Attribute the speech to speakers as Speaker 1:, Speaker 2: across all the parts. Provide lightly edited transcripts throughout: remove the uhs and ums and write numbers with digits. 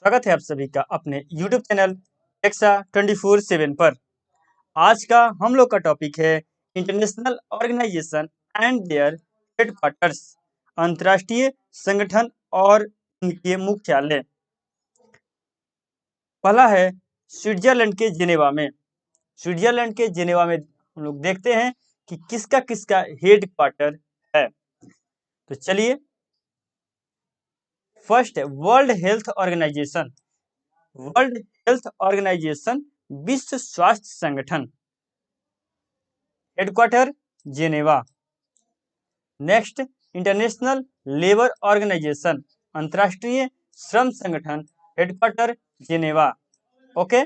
Speaker 1: स्वागत है आप सभी का अपने YouTube चैनल एक्सा 24/7 पर। आज का हम लोग का टॉपिक है international organisation and their headquarters, अंतर्राष्ट्रीय संगठन और उनके मुख्यालय। पहला है स्विट्जरलैंड के जेनेवा में। स्विट्जरलैंड के जेनेवा में हम लोग देखते हैं कि किसका किसका हेडक्वार्टर है। तो चलिए, फर्स्ट है world health organization. World health organization विश्व स्वास्थ्य संगठन, headquarter Geneva. Next international labour organization, अंतर्राष्ट्रीय श्रम संगठन, headquarter Geneva. Okay.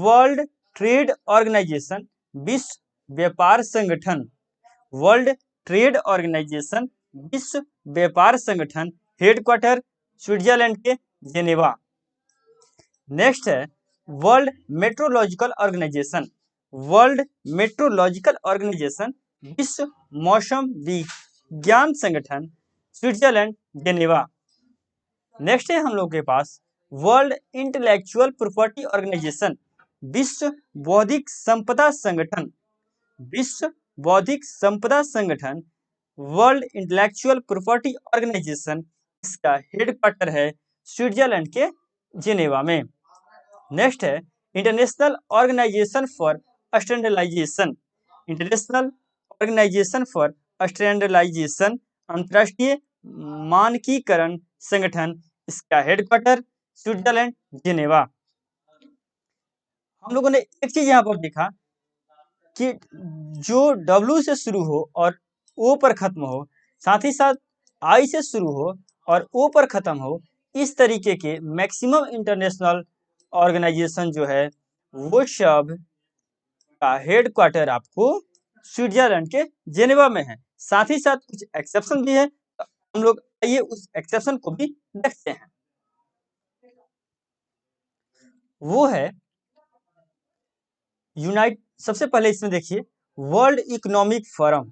Speaker 1: World trade organization विश्व व्यापार संगठन, वर्ल्ड ट्रेड ऑर्गेनाइजेशन विश्व व्यापार संगठन, हेडक्वार्टर स्विट्जरलैंड के जेनेवा। नेक्स्ट है world metrological organization, world metrological organization विश्व मौसम विज्ञान संगठन, स्विट्जरलैंड जेनेवा। नेक्स्ट है हम लोग के पास वर्ल्ड इंटेलेक्चुअल प्रॉपर्टी ऑर्गेनाइजेशन, विश्व बौद्धिक संपदा संगठन, विश्व बौद्धिक संपदा संगठन, वर्ल्ड इंटेलेक्चुअल प्रॉपर्टी ऑर्गेनाइजेशन। इसका हेडक्वार्टर है स्विट्जरलैंड के जेनेवा में। नेक्स्ट है international organization for standardization, international organization for standardization, अंतर्राष्ट्रीय मानकीकरण संगठन। इसका हेडक्वार्टर स्विट्जरलैंड जेनेवा। हम लोगों ने एक चीज यहाँ पर देखा कि जो W से शुरू हो और O पर खत्म हो, साथ ही साथ I से शुरू हो और O पर खत्म हो, इस तरीके के मैक्सिमम इंटरनेशनल ऑर्गेनाइजेशन जो है वो सब का हेडक्वार्टर आपको स्विट्जरलैंड के जेनेवा में है। साथ ही साथ कुछ एक्सेप्शन भी है, तो हम लोग आइए उस एक्सेप्शन को भी देखते हैं। वो है सबसे पहले इसमें देखिए world economic forum,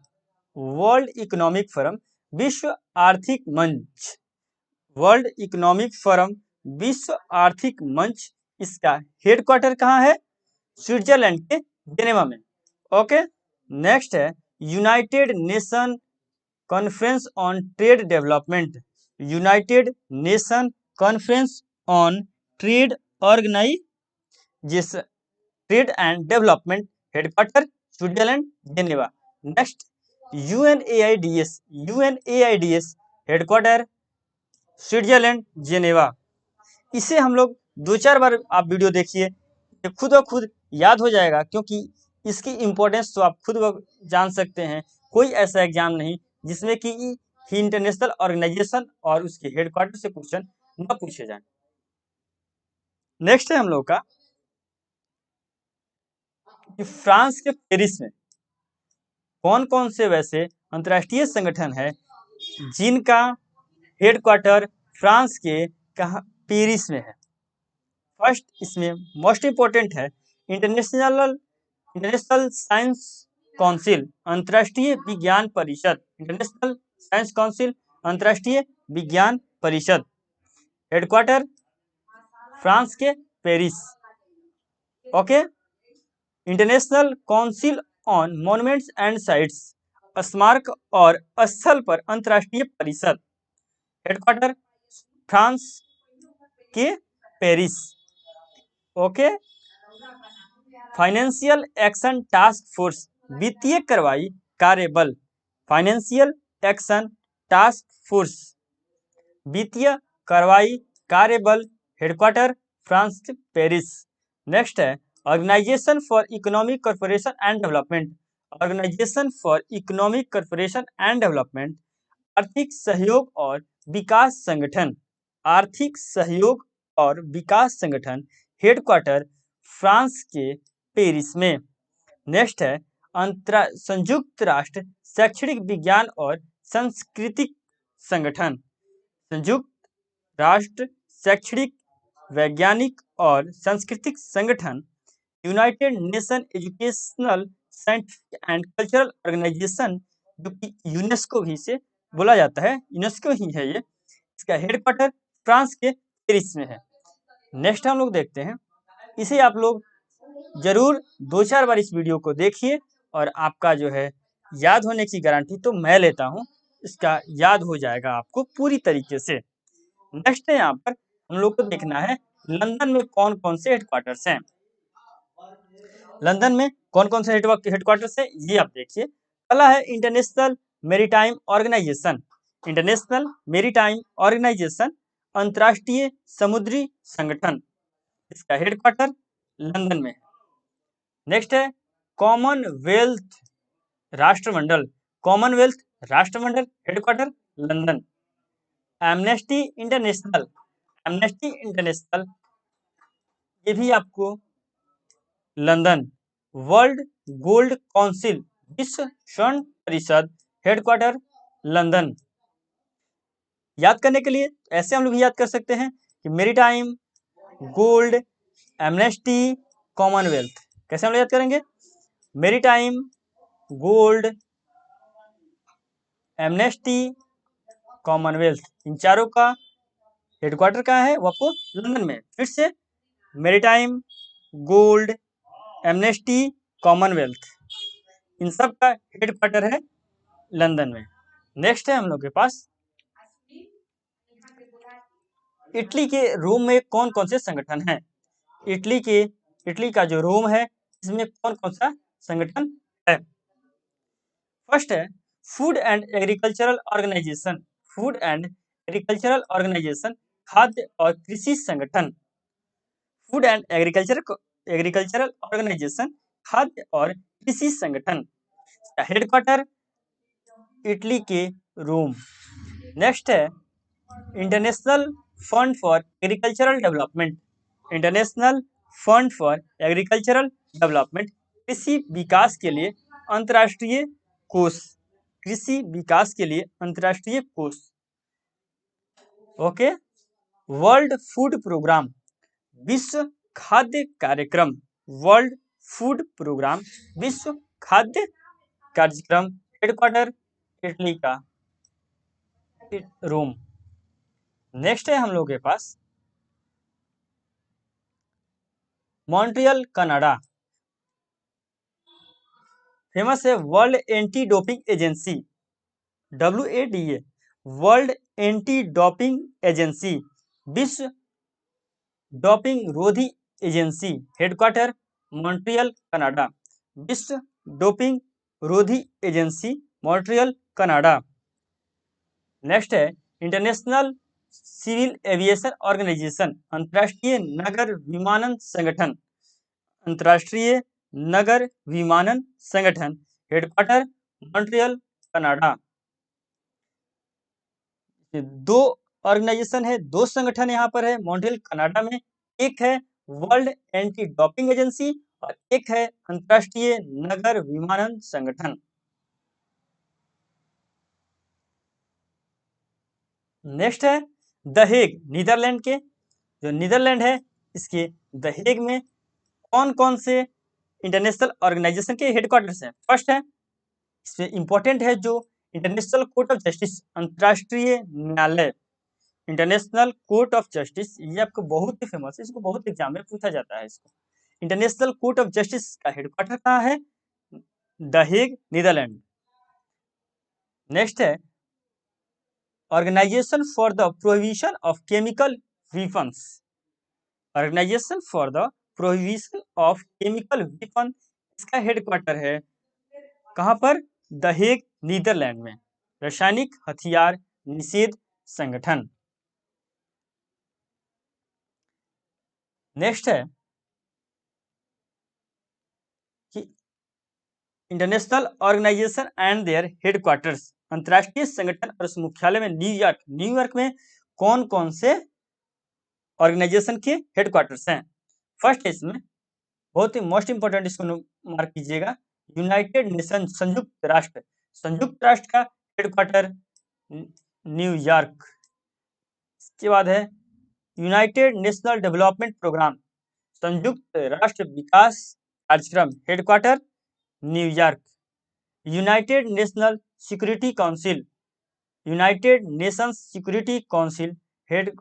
Speaker 1: world economic forum विश्व आर्थिक मंच, वर्ल्ड इकोनॉमिक फोरम विश्व आर्थिक मंच। इसका हेडक्वार्टर कहाँ है? स्विट्जरलैंड के जेनेवा में। ओके। नेक्स्ट है United Nation conference on trade development, United Nation conference on trade organisation, trade and development, headquarter Switzerland Geneva. Next UNAIDS, UNAIDS headquarter Switzerland Geneva. इसे हम लोग 2-4 बार आप वीडियो देखिए, खुद ब खुद याद हो जाएगा, क्योंकि इसकी इम्पोर्टेंस तो आप खुद जान सकते हैं। कोई ऐसा एग्जाम नहीं जिसमें कि इंटरनेशनल ऑर्गेनाइजेशन और उसके हेडक्वार्टर से क्वेश्चन न पूछे जाए। नेक्स्ट है हम लोग का कि फ्रांस के पेरिस में कौन कौन से वैसे अंतर्राष्ट्रीय संगठन है जिनका हेडक्वार्टर फ्रांस के पेरिस में है। फर्स्ट इसमें मोस्ट इंपोर्टेंट है इंटरनेशनल साइंस काउंसिल, अंतर्राष्ट्रीय विज्ञान परिषद, इंटरनेशनल साइंस काउंसिल अंतर्राष्ट्रीय विज्ञान परिषद, हेडक्वार्टर फ्रांस के Paris. Okay. International council on monuments and sites, स्मारक और स्थल पर अंतर्राष्ट्रीय परिषद, हेडक्वार्टर फ्रांस के Paris. Okay. Financial action task force, वित्तीय कार्रवाई कार्यबल, फाइनेंशियल एक्शन टास्क फोर्स वित्तीय कार्रवाई कार्यबल, हेडक्वार्टर फ्रांस पेरिस। नेक्स्ट है organization for economic corporation and development, organization for economic corporation and development, आर्थिक सहयोग और विकास संगठन, आर्थिक सहयोग और विकास संगठन, हेडक्वार्टर फ्रांस के पेरिस में। नेक्स्ट है संयुक्त राष्ट्र शैक्षणिक विज्ञान और सांस्कृतिक संगठन, संयुक्त राष्ट्र शैक्षणिक वैज्ञानिक और सांस्कृतिक संगठन, united nation educational scientific and cultural organization, जो कि यूनेस्को भी से बोला जाता है, यूनेस्को ही है ये। इसका हेडक्वार्टर फ्रांस के पेरिस में है। नेक्स्ट हम लोग देखते हैं, इसे आप लोग जरूर 2-4 बार इस वीडियो को देखिए और आपका जो है याद होने की गारंटी तो मैं लेता हूँ, इसका याद हो जाएगा आपको पूरी तरीके से। नेक्स्ट है, यहाँ पर हम लोग को देखना है लंदन में कौन कौन से हेडक्वार्टर्स हैं। लंदन में कौन कौन से हेडक्वार्टर्स है ये आप देखिए। पहला है international maritime organization. International maritime organization अंतर्राष्ट्रीय समुद्री संगठन, इसका हेडक्वार्टर लंदन में है। नेक्स्ट है कॉमनवेल्थ राष्ट्रमंडल। कॉमनवेल्थ राष्ट्रमंडल headquarter London. Amnesty international, amnesty international ये भी आपको लंदन। वर्ल्ड गोल्ड काउंसिल, विश्व स्वर्ण परिषद हेडक्वार्टर लंदन। याद करने के लिए ऐसे हम लोग याद कर सकते हैं कि मेरीटाइम, गोल्ड, एमनेस्टी, कॉमनवेल्थ। कैसे हम लोग याद करेंगे? मेरीटाइम, गोल्ड, एमनेस्टी, कॉमनवेल्थ, इन चारों का हेडक्वार्टर कहाँ है? वो आपको लंदन में। फिर से मेरीटाइम, गोल्ड, एमनेस्टी, कॉमनवेल्थ, इन सब का हेडक्वार्टर है लंदन में। नेक्स्ट है हम लोग के पास इटली के रोम में कौन कौन से संगठन हैं। इटली का जो रोम है इसमें कौन कौन सा संगठन है? फर्स्ट है food and agricultural organization. Food and agricultural organization, खाद्य और कृषि संगठन। फूड एंड एग्रीकल्चरल ऑर्गेनाइजेशन, खाद्य और कृषि संगठन, हेडक्वार्टर इटली के रोम। नेक्स्ट है international fund for agricultural development. International fund for agricultural development, कृषि विकास के लिए अंतर्राष्ट्रीय कोष। कृषि विकास के लिए अंतर्राष्ट्रीय कोष। ओके। वर्ल्ड फूड प्रोग्राम, विश्व खाद्य कार्यक्रम। वर्ल्ड फूड प्रोग्राम, विश्व खाद्य कार्यक्रम, हेडक्वार्टर इटली का रोम। नेक्स्ट है हम लोग के पास मॉन्ट्रियल कनाडा। फेमस है world anti doping agency, WADA, world anti doping agency, विश्व डोपिंग रोधी एजेंसी, हेडक्वार्टर मॉन्ट्रियल कनाडा। विश्व डोपिंग रोधी एजेंसी, मॉन्ट्रियल कनाडा। नेक्स्ट है इंटरनेशनल सिविल एविएशन ऑर्गेनाइजेशन, अंतर्राष्ट्रीय नगर विमानन संगठन। अंतर्राष्ट्रीय नगर विमानन संगठन, हेडक्वार्टर मॉन्ट्रियल कनाडा। दो ऑर्गेनाइजेशन है, दो संगठन यहाँ पर है मॉन्ट्रियल कनाडा में। एक है वर्ल्ड एंटी डोपिंग एजेंसी और एक है अंतर्राष्ट्रीय नगर विमानन संगठन। नेक्स्ट है द हेग, नीदरलैंड के जो नीदरलैंड है इसके द हेग में कौन कौन से इंटरनेशनल ऑर्गेनाइजेशन के हेडक्वार्टर्स हैं। फर्स्ट है, इसमें इंपॉर्टेंट है जो इंटरनेशनल कोर्ट ऑफ जस्टिस, अंतर्राष्ट्रीय न्यायालय। इंटरनेशनल कोर्ट ऑफ जस्टिस ये आपको बहुत ही फेमस है, इसको बहुत एग्जाम में पूछा जाता है। इसको इंटरनेशनल कोर्ट ऑफ जस्टिस का हेडक्वार्टर कहाँ है? The Hague, Netherland. नेक्स्ट है organization for the prohibition of chemical weapons. Organization for the prohibition of chemical weapon, इसका हेडक्वार्टर है कहाँ पर? द हेग, नीदरलैंड में। रासायनिक हथियार निषेध संगठन। नेक्स्ट है कि international organisation and their headquarters, अंतर्राष्ट्रीय संगठन और उस मुख्यालय में न्यूयॉर्क। न्यूयॉर्क में कौन कौन से ऑर्गेनाइजेशन के हेडक्वार्टर्स हैं? फर्स्ट है इसमें बहुत ही मोस्ट इंपोर्टेंट, इसको मार्क कीजिएगा, यूनाइटेड नेशन, संयुक्त राष्ट्र। संयुक्त राष्ट्र का हेडक्वार्टर न्यूयॉर्क। इसके बाद है यूनाइटेड नेशनल डेवलपमेंट प्रोग्राम, संयुक्त राष्ट्र विकास कार्यक्रम, headquarter New York. United national security council, United Nations security council, head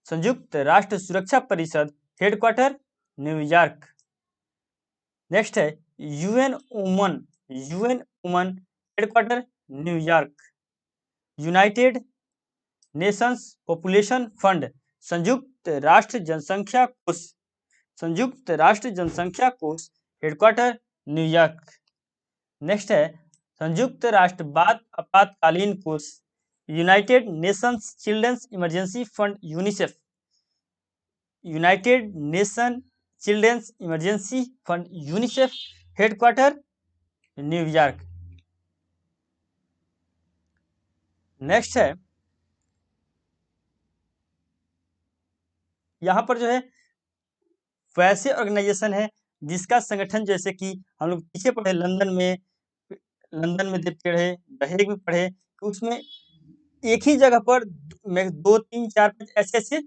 Speaker 1: संयुक्त राष्ट्र सुरक्षा परिषद हेडक्वार्टर न्यूयॉर्क। नेक्स्ट है UN woman headquarter New York. United Nations population fund संयुक्त राष्ट्र जनसंख्या कोष हेडक्वार्टर न्यूयॉर्क। नेक्स्ट है संयुक्त राष्ट्र बाल आपातकालीन कोष united nations children's emergency fund UNICEF. United nation children's emergency fund UNICEF headquarter New York. Next है यहाँ पर जो है वैसे ऑर्गेनाइजेशन है जिसका संगठन, जैसे कि हम लोग पीछे पढ़े लंदन में जब पढ़े, दहेग में पढ़े, तो उसमें एक ही जगह पर 2, 3, 4, 5 ऐसे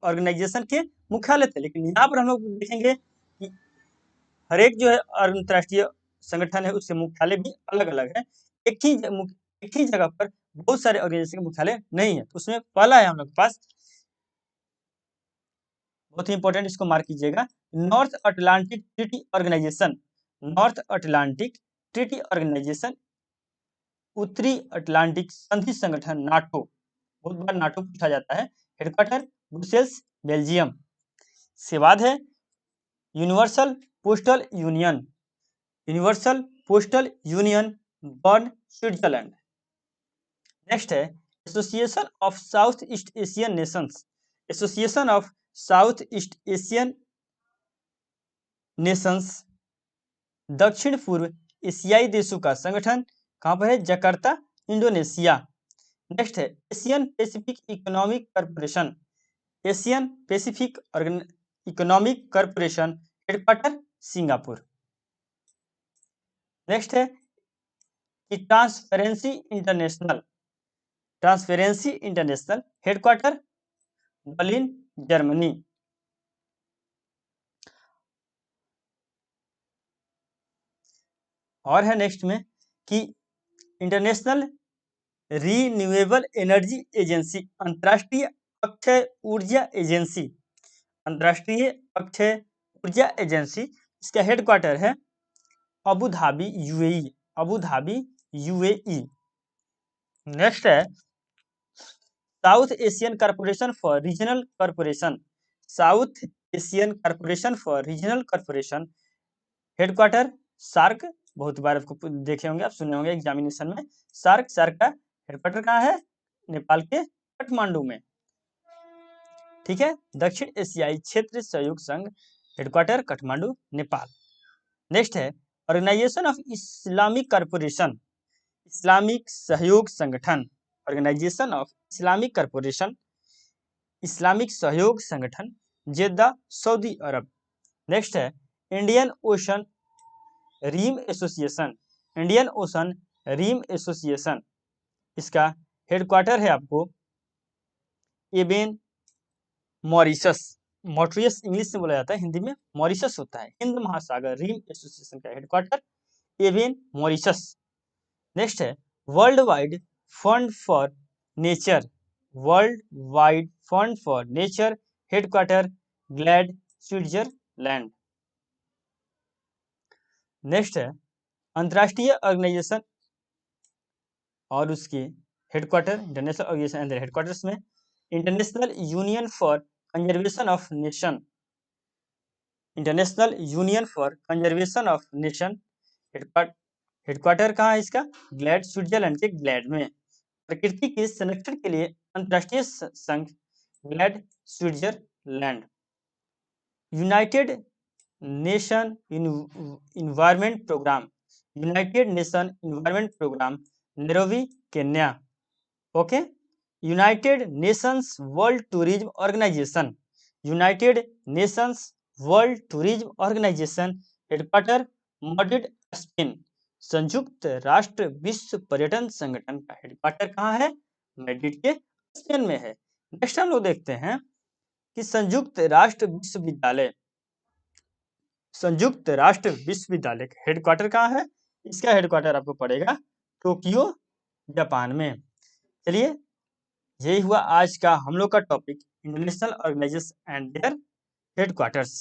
Speaker 1: ऑर्गेनाइजेशन के मुख्यालय थे। लेकिन यहाँ पर हम लोग देखेंगे कि हर एक जो है अंतर्राष्ट्रीय संगठन है उसके मुख्यालय भी अलग अलग है। एक ही जगह पर बहुत सारे ऑर्गेनाइजेशन के मुख्यालय नहीं है। तो उसमें पहला है हम लोग के पास, बहुत ही इंपॉर्टेंट, इसको मार्क कीजिएगा, north Atlantic treaty organisation. North Atlantic treaty organisation, उत्तरी अटलांटिक संधि संगठन नाटो, बहुत बार नाटो पूछा जाता है। Headquarter Brussels Belgium. इसके बाद है universal postal union Bern Switzerland. Next है association of south east Asian nations. Association of south east Asian nations दक्षिण पूर्व एशियाई देशों का संगठन, कहाँ पर है? Jakarta, Indonesia. नेक्स्ट है Asian Pacific economic corporation. Asian Pacific economic corporation headquarter Singapore. Next है कि transparency international headquarter Berlin, Germany. और है नेक्स्ट में कि इंटरनेशनल रीन्यूएबल एनर्जी एजेंसी, अंतर्राष्ट्रीय अक्षय ऊर्जा एजेंसी, इसका हेडक्वार्टर है अबू धाबी, यूएई। नेक्स्ट है south Asian corporation for regional corporation headquarter SAARC. बहुत बार आपको देखे होंगे, आप सुने होंगे एग्जामिनेशन में। सार्क का हेडक्वार्टर कहाँ है? नेपाल के काठमांडू में। ठीक है, दक्षिण एशियाई क्षेत्र सहयोग संघ हेडक्वार्टर काठमांडू, नेपाल। नेक्स्ट है organization of Islamic corporation, Islamic सहयोग संगठन। ऑर्गेनाइजेशन ऑफ इस्लामिक सहयोग संगठन, जेद्दा, सऊदी अरब। नेक्स्ट है इंडियन ओशन रीम एसोसिएशन, इसका हेडक्वार्टर है आपको एबेन, मॉरिशस इंग्लिश में बोला जाता है, हिंदी में मॉरिशस होता है। हिंद महासागर रीम एसोसिएशन का हेडक्वार्टर एबेन, मॉरिशस। नेक्स्ट है world wide fund for nature headquarter Gland, Switzerland. Next है अंतर्राष्ट्रीय ऑर्गेनाइजेशन और उसके headquarter, international organisation and headquarters में international union for conservation of nation, headquarter कहाँ है इसका? ग्लैड, स्विट्जरलैंड के ग्लैड में। प्रकृति के संरक्षण के लिए अंतर्राष्ट्रीय संघ Gland, Switzerland. United nation environment programme Nairobi, Kenya. Okay, united nations world tourism organization headquarter Madrid, Spain. संयुक्त राष्ट्र विश्व पर्यटन संगठन का हेडक्वार्टर कहाँ है? मैड्रिड के स्पेन में है। नेक्स्ट हम लोग देखते हैं कि संयुक्त राष्ट्र विश्वविद्यालय का हेडक्वार्टर कहाँ है? इसका हेडक्वार्टर आपको पड़ेगा टोक्यो, जापान में। चलिए यही हुआ आज का हम लोग का topic, international organisation and their headquarters.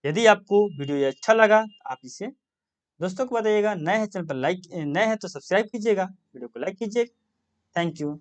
Speaker 1: यदि आपको वीडियो ये अच्छा लगा तो आप इसे दोस्तों को बताइएगा। नए हैं चैनल पर नए हैं तो सब्सक्राइब कीजिएगा, वीडियो को लाइक कीजिए। Thank you.